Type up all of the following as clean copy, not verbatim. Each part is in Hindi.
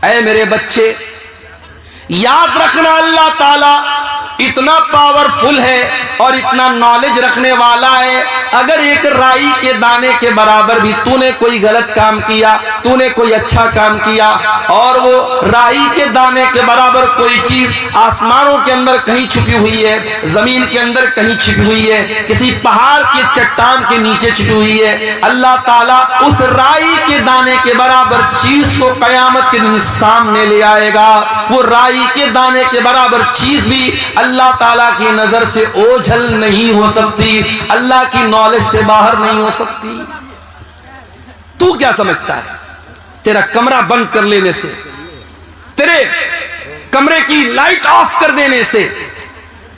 ऐ मेरे बच्चे, याद रखना अल्लाह ताला इतना पावरफुल है और इतना नॉलेज रखने वाला है। अगर एक राई के दाने के बराबर भी तूने कोई गलत काम किया, तूने कोई अच्छा काम किया, और वो राई के दाने के बराबर कोई चीज आसमानों के अंदर कहीं छुपी हुई है, जमीन के अंदर कहीं छुपी हुई है, किसी पहाड़ के चट्टान के नीचे छुपी हुई है, अल्लाह ताला उस राई के दाने के बराबर चीज को कयामत के दिन सामने ले आएगा। वो राई के दाने के बराबर चीज भी अल्लाह ताला की नजर से ओझल नहीं हो सकती, अल्लाह की नॉलेज से बाहर नहीं हो सकती। तू क्या समझता है तेरा कमरा बंद कर लेने से, तेरे कमरे की लाइट ऑफ कर देने से,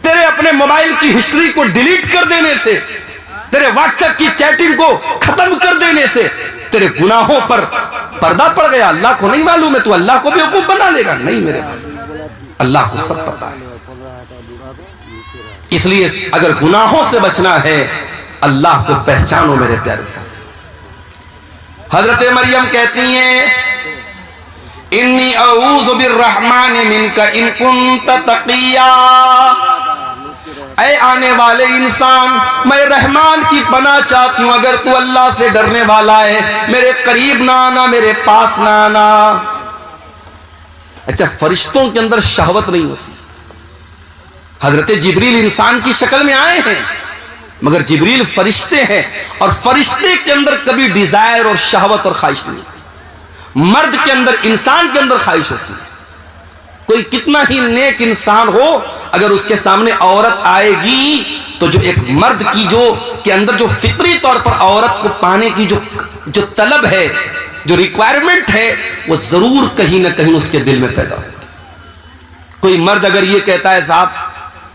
तेरे अपने मोबाइल की हिस्ट्री को डिलीट कर देने से, तेरे व्हाट्सएप की चैटिंग को खत्म कर देने से तेरे गुनाहों पर पर्दा पड़ गया? अल्लाह को नहीं मालूम है? तू अल्लाह को बेवकूफ बना लेगा? नहीं मेरे भाई, अल्लाह को सब पता है। इसलिए अगर गुनाहों से बचना है, अल्लाह को पहचानो मेरे प्यारे साथी। हजरत मरियम कहती हैं, इन्नी अऊज़ु बिर्रहमानि मिनका इन कुन्त तक़िया। ऐ आने वाले इंसान, मैं रहमान की पनाह चाहती हूं, अगर तू अल्लाह से डरने वाला है, मेरे करीब ना आना, मेरे पास ना आना। अच्छा, फरिश्तों के अंदर शहवत नहीं होती। हजरत जिब्रील इंसान की शक्ल में आए हैं, मगर जिब्रील फरिश्ते हैं, और फरिश्ते के अंदर कभी डिजायर और शहवत और ख्वाहिश नहीं होती। मर्द के अंदर, इंसान के अंदर ख्वाहिश होती है। कोई कितना ही नेक इंसान हो, अगर उसके सामने औरत आएगी तो जो एक मर्द की जो के अंदर जो फितरी तौर पर औरत को पाने की जो तलब है, जो रिक्वायरमेंट है, वो जरूर कहीं ना कहीं उसके दिल में पैदा होगी। कोई मर्द अगर ये कहता है, साहब,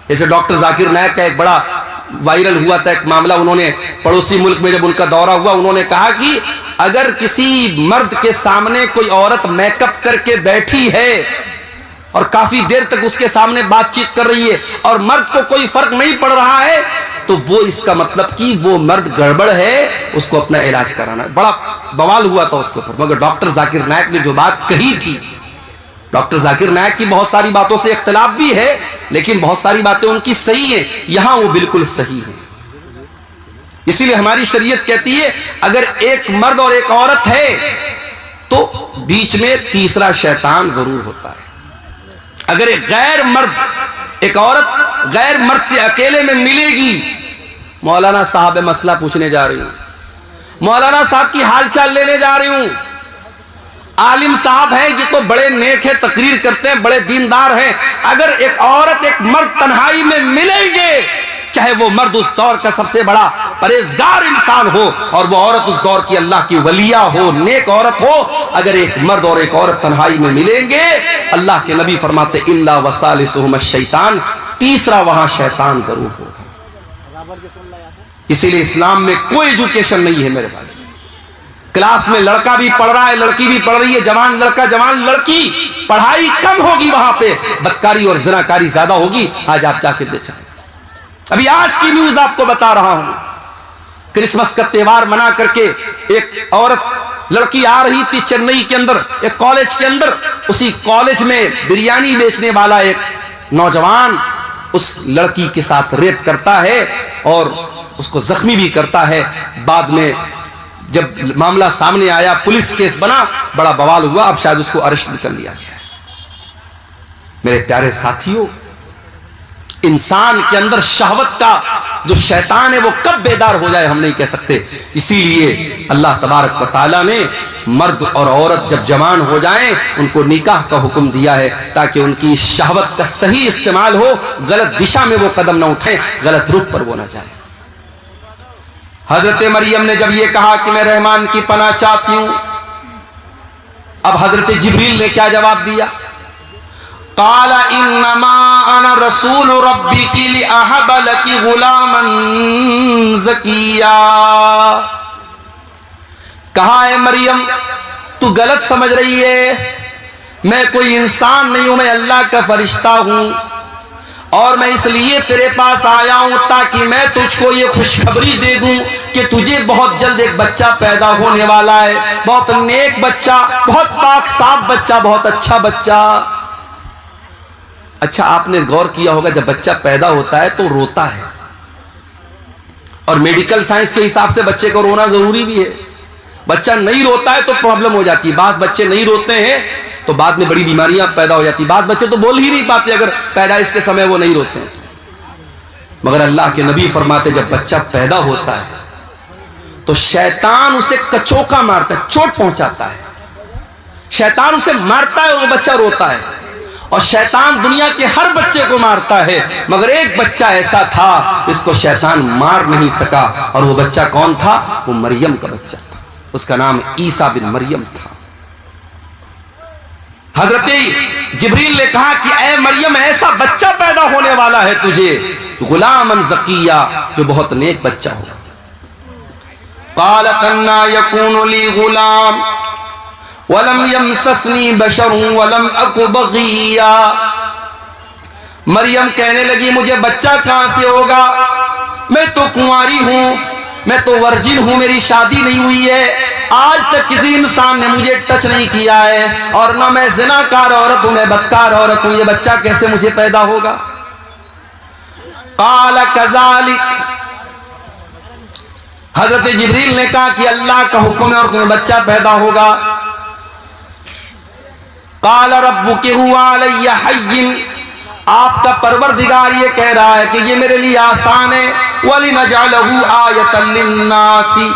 जैसे डॉक्टर जाकिर नायक का एक बड़ा वायरल हुआ था एक मामला, उन्होंने पड़ोसी मुल्क में जब उनका दौरा हुआ, उन्होंने कहा कि अगर किसी मर्द के सामने कोई औरत मेकअप करके बैठी है और काफी देर तक उसके सामने बातचीत कर रही है और मर्द को कोई फर्क नहीं पड़ रहा है, तो वो इसका मतलब कि वो मर्द गड़बड़ है, उसको अपना इलाज कराना है। बड़ा बवाल हुआ था उसके ऊपर। मगर डॉक्टर जाकिर नायक ने जो बात कही थी, डॉक्टर जाकिर नायक की बहुत सारी बातों से इख्तिलाफ भी है, लेकिन बहुत सारी बातें उनकी सही है, यहां वो बिल्कुल सही है। इसीलिए हमारी शरीयत कहती है, अगर एक मर्द और एक औरत है तो बीच में तीसरा शैतान जरूर होता है। अगर एक गैर मर्द, एक औरत गैर मर्द से अकेले में मिलेगी, मौलाना साहब मसला पूछने जा रही हूं, मौलाना साहब की हालचाल लेने जा रही हूं, आलिम साहब है, ये तो बड़े नेक है, तकरीर करते हैं, बड़े दीनदार हैं, अगर एक औरत एक मर्द तन्हाई में मिलेंगे, चाहे वो मर्द उस दौर का सबसे बड़ा परहेजगार इंसान हो और वो औरत उस दौर की अल्लाह की वलिया हो, नेक औरत हो, अगर एक मर्द और एक औरत तन्हाई में मिलेंगे, अल्लाह के नबी फरमाते इल्ला वसालिसुहुम शैतान, तीसरा वहां शैतान जरूर होगा। इसीलिए इस्लाम में कोई एजुकेशन नहीं है मेरे भाई। क्लास में लड़का भी पढ़ रहा है, लड़की भी पढ़ रही है, जवान लड़का जवान लड़की, पढ़ाई कम होगी, वहां पे बदकारी और ज़िनाकारी ज्यादा होगी। आज आप जाके देखें, अभी आज की न्यूज आपको बता रहा हूं, क्रिसमस का त्योहार मना करके एक औरत लड़की आ रही थी चेन्नई के अंदर, एक कॉलेज के अंदर, उसी कॉलेज में बिरयानी बेचने वाला एक नौजवान उस लड़की के साथ रेप करता है और उसको जख्मी भी करता है। बाद में जब मामला सामने आया, पुलिस केस बना, बड़ा बवाल हुआ, अब शायद उसको अरेस्ट भी कर लिया गया है। मेरे प्यारे साथियों, इंसान के अंदर शहवत का जो शैतान है वो कब बेदार हो जाए हम नहीं कह सकते। इसीलिए अल्लाह तबारक व तआला ने मर्द और औरत जब जवान हो जाएं उनको निकाह का हुक्म दिया है, ताकि उनकी शहवत का सही इस्तेमाल हो, गलत दिशा में वो कदम ना उठाएं, गलत रुख पर वो ना जाए। हजरत मरियम ने जब ये कहा कि मैं रहमान की पनाह चाहती हूं, अब हजरत जिब्रील ने क्या जवाब दिया? काला इन्नमा अना रसूल रब्बिकी लिअहब लकी गुलामन ज़किया। कहा है मरियम, तू गलत समझ रही है, मैं कोई इंसान नहीं हूं, मैं अल्लाह का फरिश्ता हूं और मैं इसलिए तेरे पास आया हूं ताकि मैं तुझको ये खुशखबरी दे दूं कि तुझे बहुत जल्द एक बच्चा पैदा होने वाला है, बहुत नेक बच्चा, बहुत पाक साफ बच्चा, बहुत अच्छा बच्चा। अच्छा, आपने गौर किया होगा जब बच्चा पैदा होता है तो रोता है, और मेडिकल साइंस के हिसाब से बच्चे को रोना जरूरी भी है। बच्चा नहीं रोता है तो प्रॉब्लम हो जाती है। बास बच्चे नहीं रोते हैं तो बाद में बड़ी बीमारियां पैदा हो जाती है। बास बच्चे तो बोल ही नहीं पाते अगर पैदाइश के समय वो नहीं रोते हैं। मगर अल्लाह के नबी फरमाते जब बच्चा पैदा होता है तो शैतान उसे कचोका मारता है, चोट पहुंचाता है। शैतान उसे मारता है और वो बच्चा रोता है। और शैतान दुनिया के हर बच्चे को मारता है, मगर एक बच्चा ऐसा था इसको शैतान मार नहीं सका। और वो बच्चा कौन था? वो मरियम का बच्चा था। उसका नाम ईसा बिन मरियम था। हजरत जिब्रील ने कहा कि ऐ मरियम, ऐसा बच्चा पैदा होने वाला है तुझे, गुलामन ज़किया, जो बहुत नेक बच्चा होगा। क़ालत अन्ना यकूनु ली गुलाम वलम यमससनी बशरुन वलम अकु बग़िया। मरियम कहने लगी मुझे बच्चा कहां से होगा, मैं तो कुंवारी हूं, मैं तो वर्जिन हूं, मेरी शादी नहीं हुई है, आज तक किसी इंसान ने मुझे टच नहीं किया है, और ना मैं ज़िनाकार औरत हूं, मैं बदकार औरत हूं, ये बच्चा कैसे मुझे पैदा होगा। क़ाल कज़ालिक, हजरत जिब्रील ने कहा कि अल्लाह का हुक्म है और तुम्हें बच्चा पैदा होगा। क़ाल रब्बुकी हुवा अलैया हय्यिन, आपका परवरदिगार ये कह रहा है कि ये मेरे लिए आसान है। वलिनजअलहु आयतन लिन्नासी,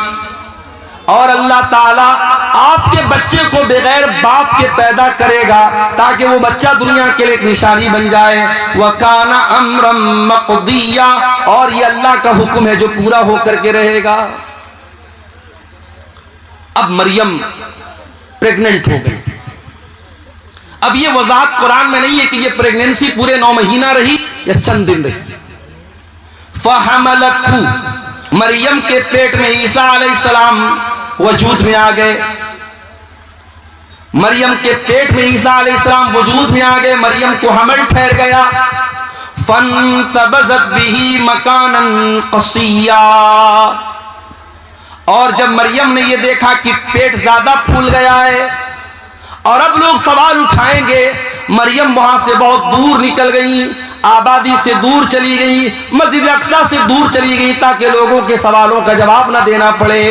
और अल्लाह ताला आपके बच्चे को बगैर बाप के पैदा करेगा ताकि वो बच्चा दुनिया के लिए एक निशानी बन जाए। वकाना अम्रम मक़दिया, और ये अल्लाह का हुक्म है जो पूरा होकर के रहेगा। अब मरियम प्रेग्नेंट हो गई। अब ये वजाहत कुरान में नहीं है कि ये प्रेगनेंसी पूरे 9 महीना रही या चंद दिन रही। फहमलतहु, मरियम के पेट में ईसा अलैहिस्सलाम वजूद में आ गए। मरियम के पेट में ईसा अलैहिस्सलाम वजूद में आ गए। मरियम को हमल ठहर गया। फंतबज़त बिही मकानन क़सिया, और जब मरियम ने यह देखा कि पेट ज्यादा फूल गया है और अब लोग सवाल उठाएंगे, मरियम वहां से बहुत दूर निकल गई, आबादी से दूर चली गई, मस्जिद अक्सा से दूर चली गई ताकि लोगों के सवालों का जवाब ना देना पड़े।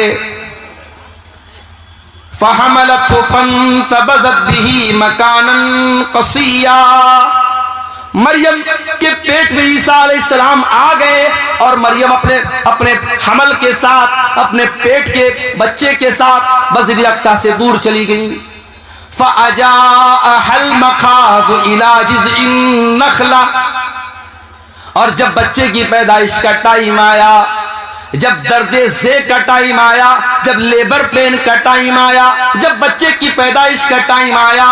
फहमलतहु फंतबज़त बिही मकानन क़सिया, मरियम के पेट में ईसा अलैहिस्सलाम आ गए और मरियम अपने हमल के साथ, अपने पेट के बच्चे के साथ मस्जिद अक्सा से दूर चली गई। फ़अजाअहल मखाज़ इला जिज़इन नख़ला, और जब बच्चे की पैदाइश का टाइम आया, जब दर्दे से का टाइम आया, जब लेबर पेन का टाइम आया, जब बच्चे की पैदाइश का टाइम आया,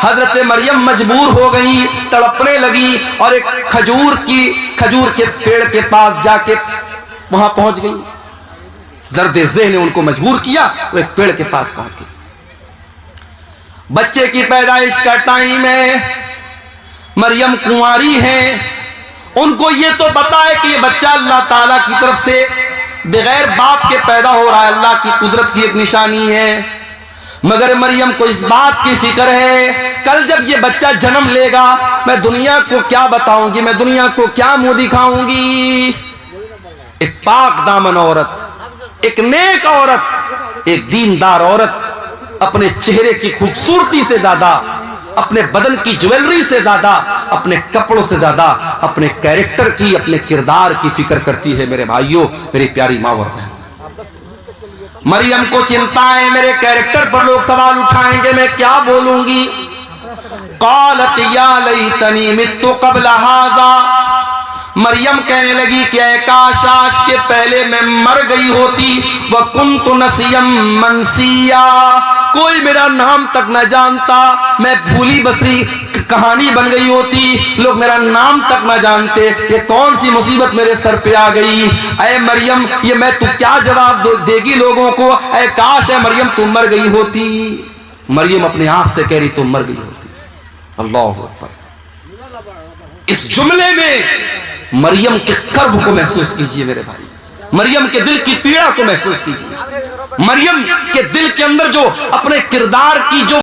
हजरत मरियम मजबूर हो गई, तड़पने लगी और एक खजूर के पेड़ के पास जाके वहां पहुंच गई। दर्दे ज़ेह ने उनको मजबूर किया, वो एक पेड़ के पास पहुंच गई। बच्चे की पैदाइश का टाइम है, मरियम कुंवारी है, उनको ये तो पता है कि ये बच्चा अल्लाह ताला की तरफ से बगैर बाप के पैदा हो रहा है, अल्लाह की कुदरत की एक निशानी है। मगर मरियम को इस बात की फिक्र है, कल जब ये बच्चा जन्म लेगा मैं दुनिया को क्या बताऊंगी, मैं दुनिया को क्या मुंह दिखाऊंगी। एक पाक दामन औरत, एक नेक औरत, एक दीनदार औरत अपने चेहरे की खूबसूरती से ज्यादा, अपने बदन की ज्वेलरी से ज्यादा, अपने कपड़ों से ज्यादा अपने कैरेक्टर की, अपने किरदार की फिक्र करती है। मेरे भाइयों, मेरी प्यारी माँ और बहन, मरियम को चिंता है मेरे कैरेक्टर पर लोग सवाल उठाएंगे, मैं क्या बोलूंगी। क़ालत या लैतनी मित्तु क़ब्ल हाज़ा, मरियम कहने लगी कि काश आज के पहले मैं मर गई होती। व कुन्तु नसियम मनसिया, कोई मेरा नाम तक न जानता, मैं भूली बसरी कहानी बन गई होती, लोग मेरा नाम तक न जानते। ये कौन सी मुसीबत मेरे सर पे आ गई। ऐ मरियम, ये मैं तू क्या जवाब देगी लोगों को। ऐ काश है मरियम तुम मर गई होती। मरियम अपने आप से कह रही तुम मर गई होती। अल्लाहु अकबर। इस जुमले में मरियम के कर्ब को महसूस कीजिए मेरे भाई, मरियम के दिल की पीड़ा को महसूस कीजिए, मरियम के दिल के अंदर जो अपने किरदार की जो